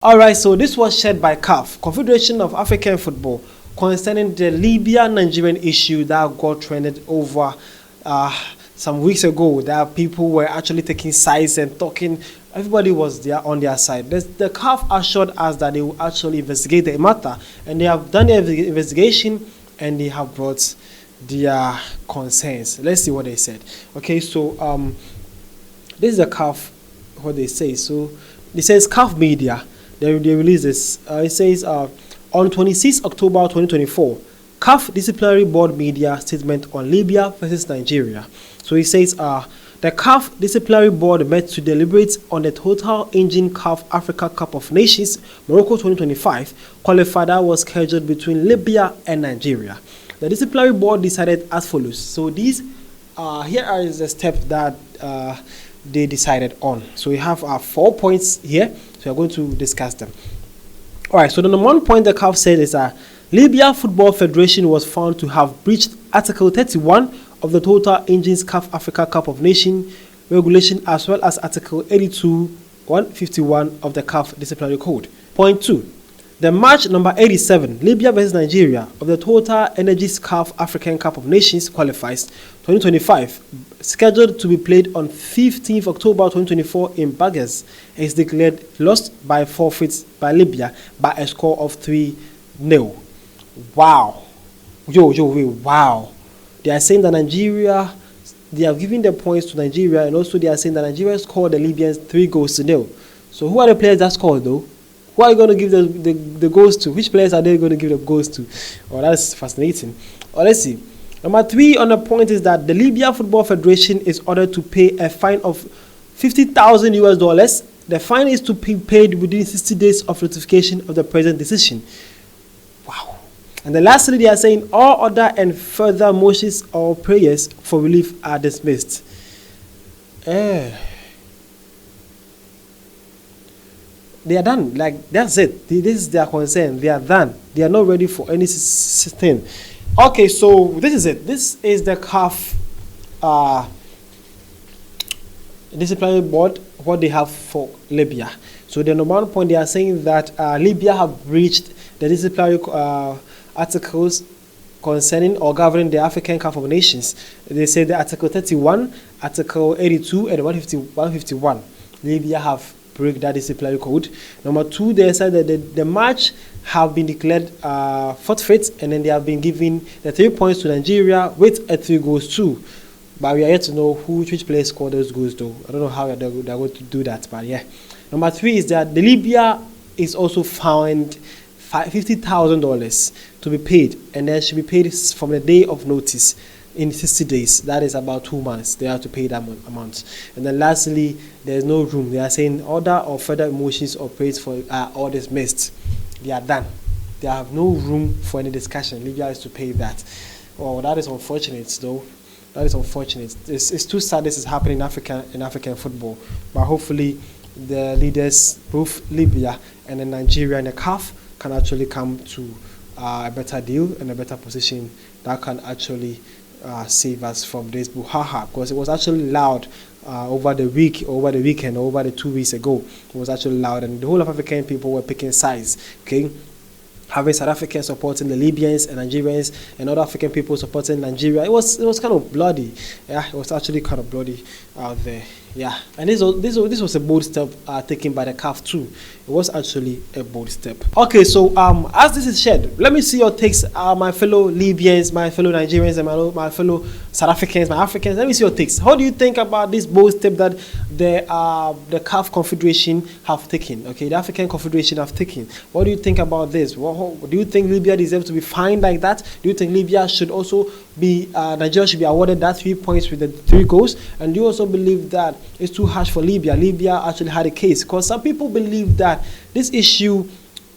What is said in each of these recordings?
Alright, so this was shared by CAF, Confederation of African Football, concerning the Libya-Nigerian issue that got trended over some weeks ago. That people were actually taking sides and talking. Everybody was there on their side. The CAF assured us that they will actually investigate the matter, and they have done the investigation and they have brought their concerns. Let's see what they said. Okay, so this is the CAF, what they say. So it says CAF Media. They released this. It says on 26 October 2024, CAF Disciplinary Board Media Statement on Libya versus Nigeria. So it says the CAF Disciplinary Board met to deliberate on the total engine CAF Africa Cup of Nations Morocco 2025 qualifier that was scheduled between Libya and Nigeria. The Disciplinary Board decided as follows. So these here are the steps that they decided on. So we have 4 points here. So we're going to discuss them. All right. So the number 1 point the CAF said is that Libya Football Federation was found to have breached Article 31 of the Total Engines CAF Africa Cup of Nations regulation, as well as Article 82-151 of the CAF Disciplinary Code. Point 2. The match number 87, Libya versus Nigeria, of the Total Energies CAF African Cup of Nations qualifiers 2025, scheduled to be played on 15th October 2024 in Bagas, is declared lost by forfeits by Libya by a score of 3-0. Wow. Wow. They are saying that Nigeria, they are giving the points to Nigeria, and also they are saying that Nigeria scored the Libyans 3-0. So who are the players that scored though? Who are you going to give the goals to? Which players are they going to give the goals to? Oh, that's fascinating. Oh, let's see. Number 3 on the point is that the Libya Football Federation is ordered to pay a fine of $50,000. The fine is to be paid within 60 days of notification of the present decision. Wow. And then lastly, they are saying all other and further motions or prayers for relief are dismissed. They are done. Like, that's it. This is their concern. They are done. They are not ready for any thing. Okay, so this is it. This is the CAF disciplinary board, what they have for Libya. So the number 1 point, they are saying that Libya have breached the disciplinary articles concerning or governing the African Cup of Nations. They say the Article 31, Article 82, and 151. Libya have break that disciplinary code. Number 2, they said that the match have been declared forfeit, and then they have been given the 3 points to Nigeria with a 3 goals too. But we are yet to know which players scored those goals though. I don't know how they're going to do that, but yeah. Number 3 is that the Libya is also fined $50,000 to be paid, and then should be paid from the day of notice in 60 days. That is about 2 months. They have to pay that amount. And then lastly, there's no room. They are saying order or further emotions or praise for all dismissed. They are done. They have no room for any discussion. Libya is to pay that. Oh, that is unfortunate though. That is unfortunate. It's too sad this is happening in African football. But hopefully the leaders, both Libya and then Nigeria and the CAF, can actually come to a better deal and a better position that can actually save us from this brouhaha, because it was actually loud over the weekend, over the 2 weeks ago. It was actually loud, and the whole of African people were picking sides. Okay, having South Africans supporting the Libyans and Nigerians, and other African people supporting Nigeria. It was kind of bloody. Yeah, it was actually kind of bloody out there. Yeah, and this was a bold step taken by the CAF too. It was actually a bold step. Okay, so as this is shared, let me see your takes, my fellow Libyans, my fellow Nigerians, and my fellow South Africans, my Africans. Let me see your takes. How do you think about this bold step that the CAF Confederation have taken? Okay, the African Confederation have taken. What do you think about this? Do you think Libya deserves to be fined like that? Do you think Libya should also be Nigeria should be awarded that 3 points with the 3 goals? And do you also believe that it's too harsh for Libya? Libya actually had a case, because some people believe that this issue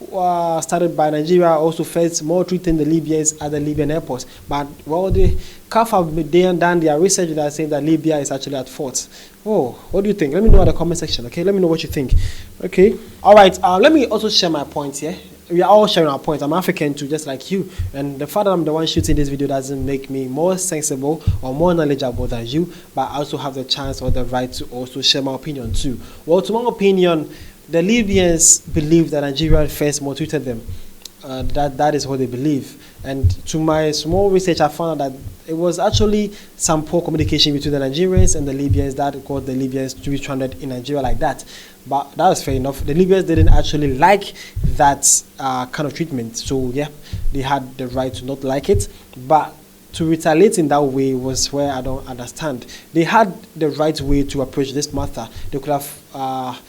started by Nigeria also first more treating the Libyans at the Libyan airports. But well, the CAF have done their research that are saying that Libya is actually at fault. Oh, what do you think? Let me know in the comment section. Okay, let me know what you think. Okay, all right. Let me also share my points here. We are all sharing our points. I'm African too, just like you. And the fact that I'm the one shooting this video doesn't make me more sensible or more knowledgeable than you, but I also have the chance or the right to also share my opinion too. Well, to my opinion, the Libyans believe that Nigeria first maltreated them. That is what they believe. And to my small research, I found out that it was actually some poor communication between the Nigerians and the Libyans that caused the Libyans to be stranded in Nigeria like that. But that was fair enough. The Libyans didn't actually like that kind of treatment. So yeah, they had the right to not like it. But to retaliate in that way was where I don't understand. They had the right way to approach this matter. They could have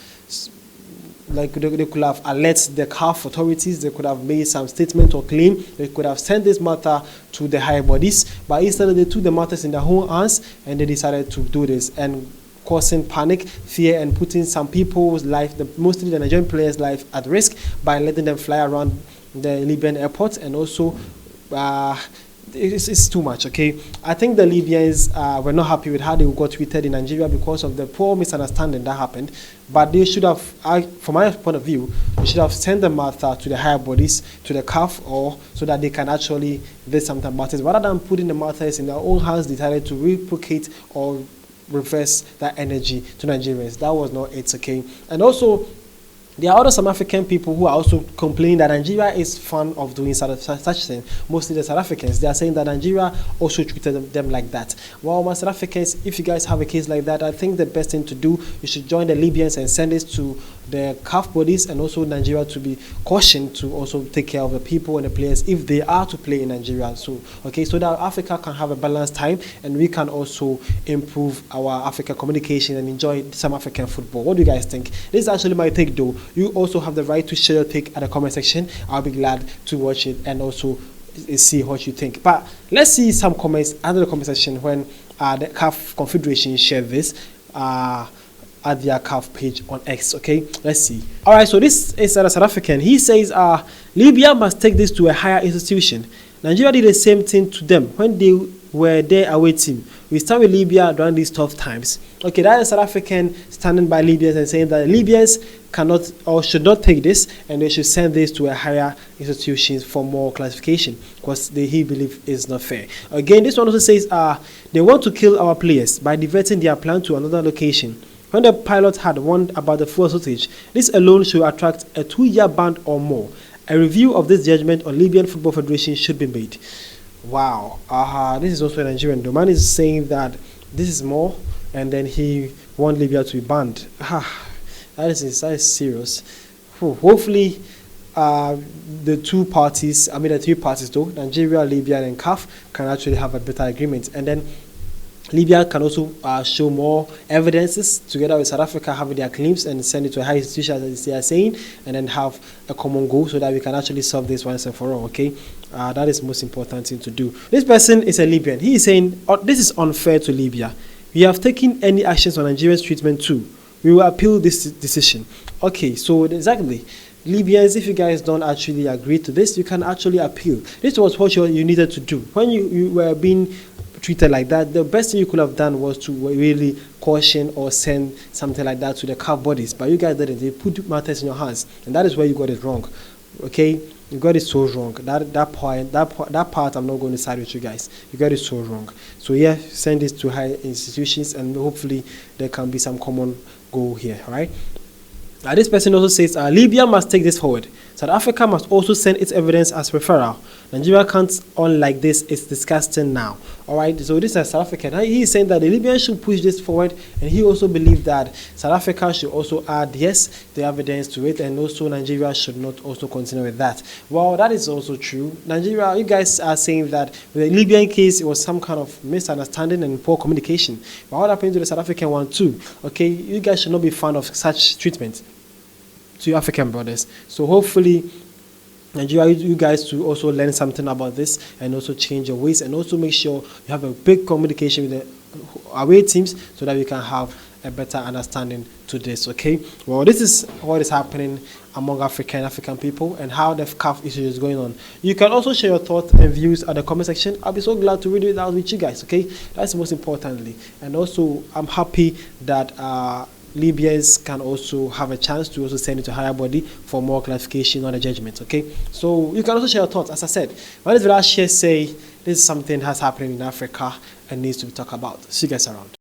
they could have alerted the CAF authorities. They could have made some statement or claim. They could have sent this matter to the higher bodies. But instead, they took the matters in their own hands and they decided to do this, and causing panic, fear, and putting some people's life, mostly the Nigerian players' life, at risk by letting them fly around the Libyan airport. And also, it's too much, okay? I think the Libyans were not happy with how they got treated in Nigeria because of the poor misunderstanding that happened. But they should have, from my point of view, they should have sent the matter to the higher bodies, to the CAF, or so that they can actually do something about it. Rather than putting the matters in their own hands, they decided to replicate or reverse that energy to Nigerians. That was not it, okay? And also, there are other some African people who are also complaining that Nigeria is fond of doing such thing. Mostly the South Africans. They are saying that Nigeria also treated them like that. Well, my South Africans, if you guys have a case like that, I think the best thing to do, you should join the Libyans and send this to the CAF bodies, and also Nigeria to be cautioned to also take care of the people and the players if they are to play in Nigeria. So, okay, so that Africa can have a balanced time and we can also improve our African communication and enjoy some African football. What do you guys think? This is actually my take though. You also have the right to share your take at the comment section. I'll be glad to watch it and also see what you think. But let's see some comments under the comment section when the CAF Confederation shared this at their CAF page on X. Okay, let's see. All right, so this is a South African. He says Libya must take this to a higher institution. Nigeria did the same thing to them when they were their away team. We stand with Libya during these tough times. Okay, that is South African standing by Libyans and saying that Libyans cannot or should not take this, and they should send this to a higher institution for more classification, because he believes it's not fair. Again, this one also says they want to kill our players by diverting their plan to another location. When the pilot had warned about the fuel shortage, this alone should attract a 2-year ban or more. A review of this judgment on Libyan Football Federation should be made. Wow, this is also a Nigerian. The man is saying that this is more, and then he want Libya to be banned. That is serious. Hopefully, the three parties though, Nigeria, Libya, and CAF, can actually have a better agreement, and then Libya can also show more evidences together with South Africa having their claims and send it to a high institution as they are saying, and then have a common goal so that we can actually solve this once and for all. Okay, that is the most important thing to do. This person is a Libyan. He is saying this is unfair to Libya. We have taken any actions on Nigeria's treatment too. We will appeal this decision. Okay, so exactly. Libyans, if you guys don't actually agree to this, you can actually appeal. This was what you needed to do. When you were being treated like that, the best thing you could have done was to really caution or send something like that to the CAF bodies. But you guys didn't. They put matters in your hands, and that is where you got it wrong. Okay, you got it so wrong. That part, I'm not going to side with you guys. You got it so wrong. So yeah, send this to high institutions, and hopefully there can be some common goal here. All right. This person also says Libya must take this forward. South Africa must also send its evidence as referral. Nigeria can't on like this. It's disgusting now. All right. So this is South African. He is saying that the Libyans should push this forward, and he also believes that South Africa should also add the evidence to it, and also Nigeria should not also continue with that. Well, that is also true. Nigeria, you guys are saying that with the Libyan case, it was some kind of misunderstanding and poor communication. But what happened to the South African one too? Okay, you guys should not be fond of such treatment to your African brothers. So hopefully Nigeria, you guys to also learn something about this and also change your ways, and also make sure you have a big communication with the away teams so that we can have a better understanding to this. Okay, well, this is what is happening among African people and how the CAF issue is going on. You can also share your thoughts and views at the comment section. I'll be so glad to read it out with you guys. Okay, that's most importantly. And also I'm happy that Libyans can also have a chance to also send it to higher body for more clarification on the judgment. Okay, so you can also share your thoughts. As I said, when this video share say this is something that's happening in Africa and needs to be talked about. See you guys around.